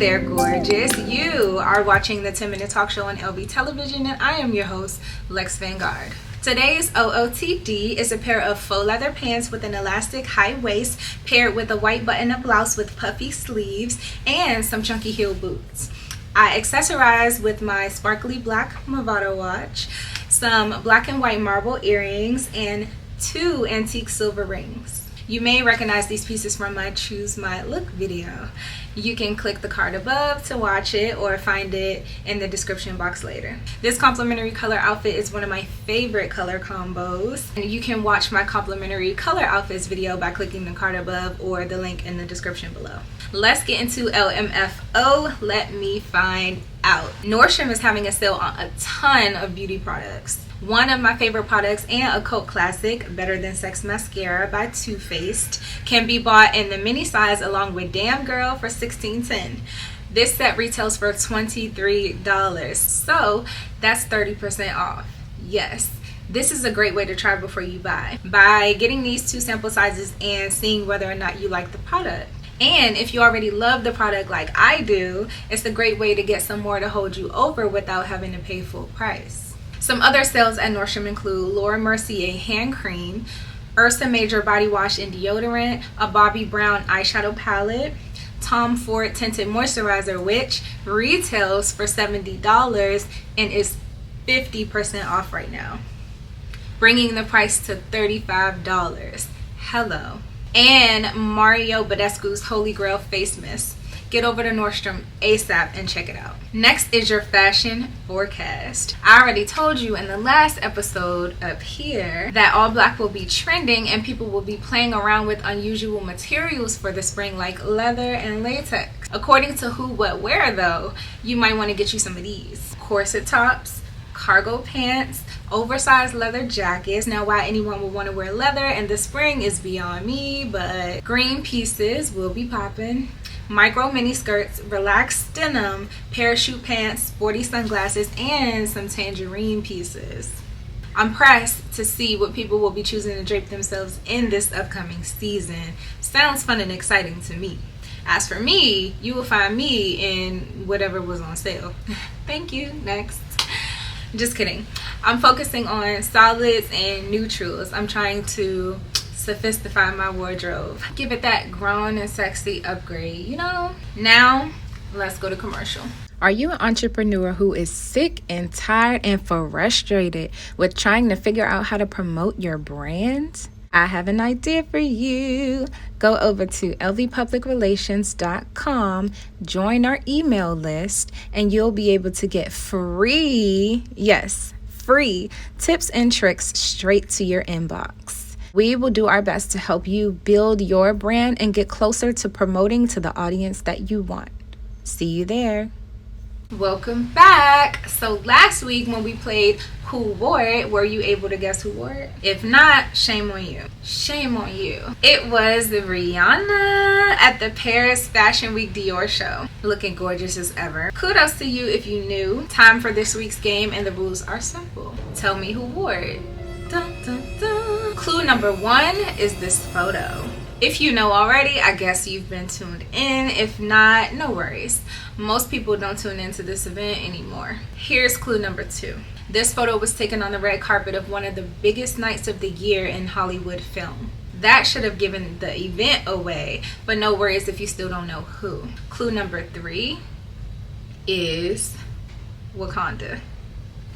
there, gorgeous. You are watching the 10-minute talk show on LB television, and I am your host, Lex Vanguard. Today's OOTD is a pair of faux leather pants with an elastic high waist paired with a white button-up blouse with puffy sleeves and some chunky heel boots. I accessorize with my sparkly black Movado watch, some black and white marble earrings, and 2 antique silver rings. You may recognize these pieces from my Choose My Look video. You can click the card above to watch it or find it in the description box later. This complimentary color outfit is one of my favorite color combos. And you can watch my complimentary color outfits video by clicking the card above or the link in the description below. Let's get into LMFO. Let me find out. Nordstrom is having a sale on a ton of beauty products. One of my favorite products and a cult classic, Better Than Sex Mascara by Too Faced, can be bought in the mini size along with Damn Girl for $16.10. This set retails for $23, so that's 30% off. Yes, this is a great way to try before you buy, by getting these 2 sample sizes and seeing whether or not you like the product. And if you already love the product like I do, it's a great way to get some more to hold you over without having to pay full price. Some other sales at Nordstrom include Laura Mercier hand cream, Ursa Major body wash and deodorant, a Bobbi Brown eyeshadow palette, Tom Ford tinted moisturizer, which retails for $70 and is 50% off right now, bringing the price to $35. Hello. And Mario Badescu's Holy Grail face mist. Get over to Nordstrom ASAP and check it out. Next is your fashion forecast. I already told you in the last episode up here that all black will be trending and people will be playing around with unusual materials for the spring like leather and latex. According to Who What Wear though, you might want to get you some of these. Corset tops, cargo pants, oversized leather jackets. Now why anyone would want to wear leather in the spring is beyond me, but green pieces will be popping. Micro mini skirts, relaxed denim, parachute pants, sporty sunglasses, and some tangerine pieces. I'm pressed to see what people will be choosing to drape themselves in this upcoming season. Sounds fun and exciting to me. As for me, you will find me in whatever was on sale. Thank you. Next. Just kidding. I'm focusing on solids and neutrals. I'm trying to sophistify my wardrobe, give it that grown and sexy upgrade, you know. Now let's go to commercial. Are you an entrepreneur who is sick and tired and frustrated with trying to figure out how to promote your brand? I have an idea for you. Go over to lvpublicrelations.com, join our email list, and you'll be able to get free, yes, free tips and tricks straight to your inbox. We will do our best to help you build your brand and get closer to promoting to the audience that you want. See you there. Welcome back. So last week when we played Who Wore It, were you able to guess who wore it? If not, shame on you. Shame on you. It was Rihanna at the Paris Fashion Week Dior show. Looking gorgeous as ever. Kudos to you if you knew. Time for this week's game, and the rules are simple. Tell me who wore it. Dun, dun, dun. Clue number 1 is this photo. If you know already, I guess you've been tuned in. If not, no worries. Most people don't tune into this event anymore. Here's clue number 2. This photo was taken on the red carpet of one of the biggest nights of the year in Hollywood film. That should have given the event away, but no worries if you still don't know who. Clue number 3 is Wakanda.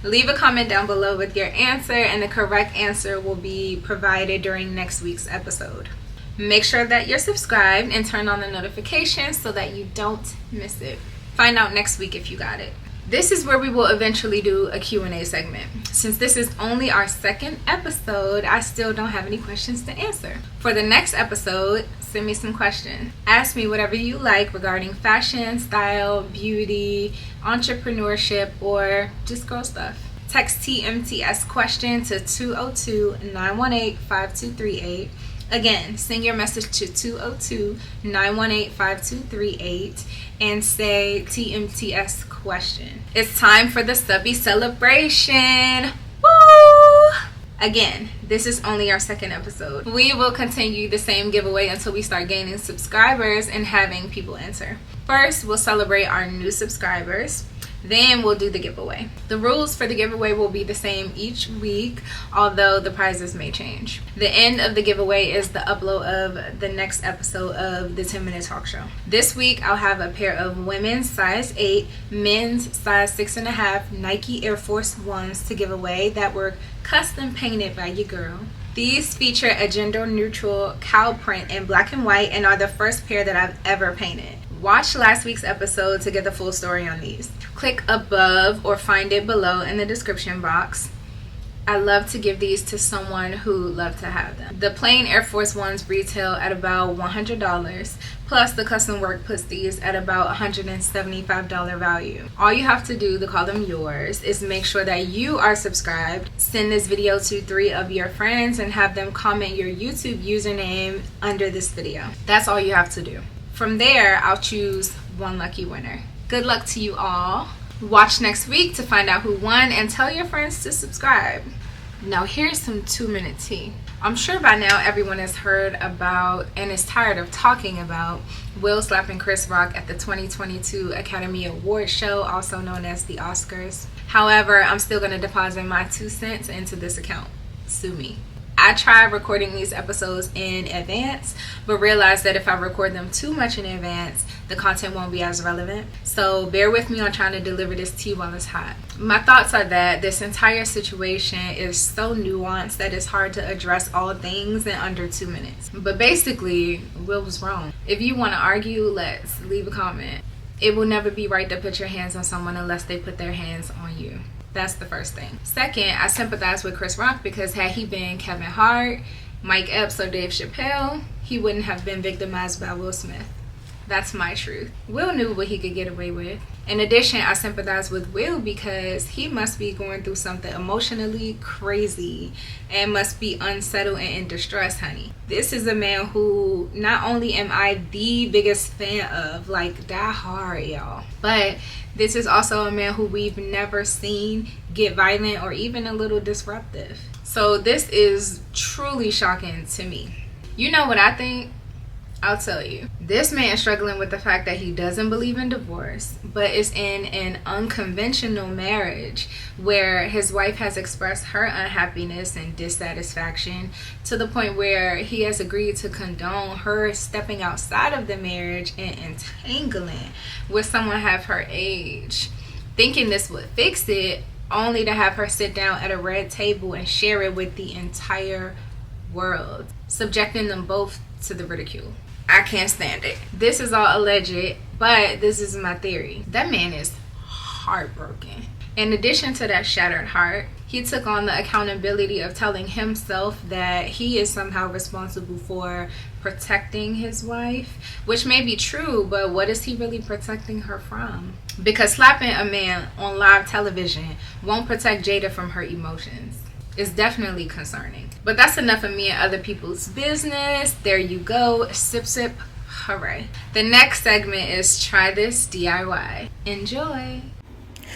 Leave a comment down below with your answer, and the correct answer will be provided during next week's episode. Make sure that you're subscribed and turn on the notifications so that you don't miss it. Find out next week if you got it. This is where we will eventually do a Q&A segment. Since this is only our 2nd episode, I still don't have any questions to answer. For the next episode, send me some questions. Ask me whatever you like regarding fashion, style, beauty, entrepreneurship, or just girl stuff. Text TMTS question to 202-918-5238. Again, send your message to 202-918-5238 and say TMTS question. It's time for the Subbie Celebration. Woo! Again, this is only our second episode. We will continue the same giveaway until we start gaining subscribers and having people enter. First, we'll celebrate our new subscribers. Then we'll do the giveaway. The rules for the giveaway will be the same each week, although the prizes may change. The end of the giveaway is the upload of the next episode of the 10-Minute Talk Show. This week, I'll have a pair of women's size 8, men's size 6.5 Nike Air Force Ones to give away that were custom painted by your girl. These feature a gender-neutral cow print in black and white and are the first pair that I've ever painted. Watch last week's episode to get the full story on these. Click above or find it below in the description box. I love to give these to someone who loves to have them. The plain Air Force Ones retail at about $100, plus the custom work puts these at about $175 value. All you have to do to call them yours is make sure that you are subscribed, send this video to 3 of your friends, and have them comment your YouTube username under this video. That's all you have to do. From there, I'll choose one lucky winner. Good luck to you all. Watch next week to find out who won and tell your friends to subscribe. Now here's some 2-minute tea. I'm sure by now everyone has heard about and is tired of talking about Will slapping Chris Rock at the 2022 Academy Awards show, also known as the Oscars. However, I'm still going to deposit my 2 cents into this account. Sue me. I tried recording these episodes in advance, but realized that if I record them too much in advance, the content won't be as relevant. So bear with me on trying to deliver this tea while it's hot. My thoughts are that this entire situation is so nuanced that it's hard to address all things in under 2 minutes. But basically, Will was wrong. If you want to argue, let's leave a comment. It will never be right to put your hands on someone unless they put their hands on you. That's the first thing. Second, I sympathize with Chris Rock because had he been Kevin Hart, Mike Epps, or Dave Chappelle, he wouldn't have been victimized by Will Smith. That's my truth. Will knew what he could get away with. In addition, I sympathize with Will because he must be going through something emotionally crazy and must be unsettled and in distress, honey. This is a man who not only am I the biggest fan of, like die hard, y'all, but this is also a man who we've never seen get violent or even a little disruptive. So this is truly shocking to me. You know what I think? I'll tell you. This man is struggling with the fact that he doesn't believe in divorce, but is in an unconventional marriage where his wife has expressed her unhappiness and dissatisfaction to the point where he has agreed to condone her stepping outside of the marriage and entangling with someone half her age, thinking this would fix it, only to have her sit down at a red table and share it with the entire world, subjecting them both to the ridicule. I can't stand it. This is all alleged, but this is my theory. That man is heartbroken. In addition to that shattered heart, he took on the accountability of telling himself that he is somehow responsible for protecting his wife, which may be true, but what is he really protecting her from? Because slapping a man on live television won't protect Jada from her emotions. It's definitely concerning. But that's enough of me and other people's business. There you go. Sip, sip. Hooray. The next segment is Try This DIY. Enjoy.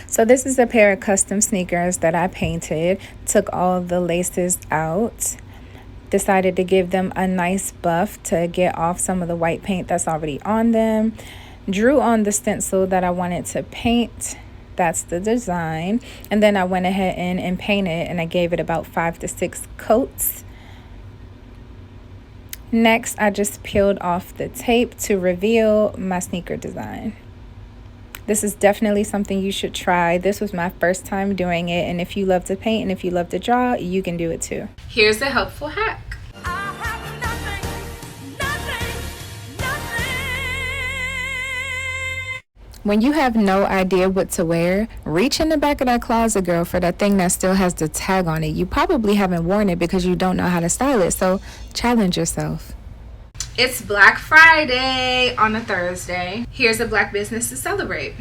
So this is a pair of custom sneakers that I painted. Took all the laces out. Decided to give them a nice buff to get off some of the white paint that's already on them. Drew on the stencil that I wanted to paint. That's the design. And then I went ahead and painted, and I gave it about 5 to 6 coats. Next, I just peeled off the tape to reveal my sneaker design. This is definitely something you should try. This was my first time doing it, and if you love to paint and if you love to draw, you can do it too. Here's a helpful hack. When you have no idea what to wear, reach in the back of that closet, girl, for that thing that still has the tag on it. You probably haven't worn it because you don't know how to style it, so challenge yourself. It's Black Friday on a Thursday. Here's a black business to celebrate.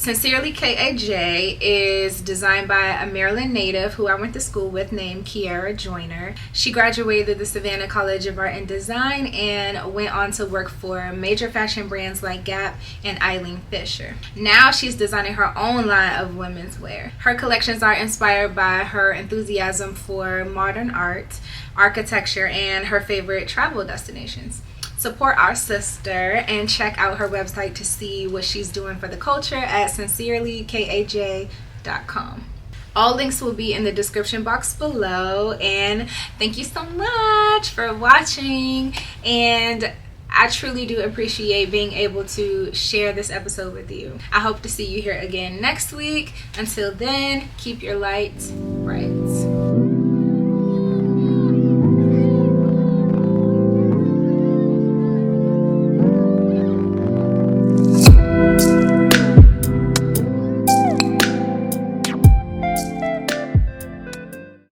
Sincerely KAJ is designed by a Maryland native who I went to school with named Kiara Joyner. She graduated the Savannah College of Art and Design and went on to work for major fashion brands like Gap and Eileen Fisher. Now she's designing her own line of women's wear. Her collections are inspired by her enthusiasm for modern art, architecture, and her favorite travel destinations. Support our sister and check out her website to see what she's doing for the culture at sincerelykaj.com. All links will be in the description box below, and thank you so much for watching, and I truly do appreciate being able to share this episode with you. I hope to see you here again next week. Until then, keep your lights bright.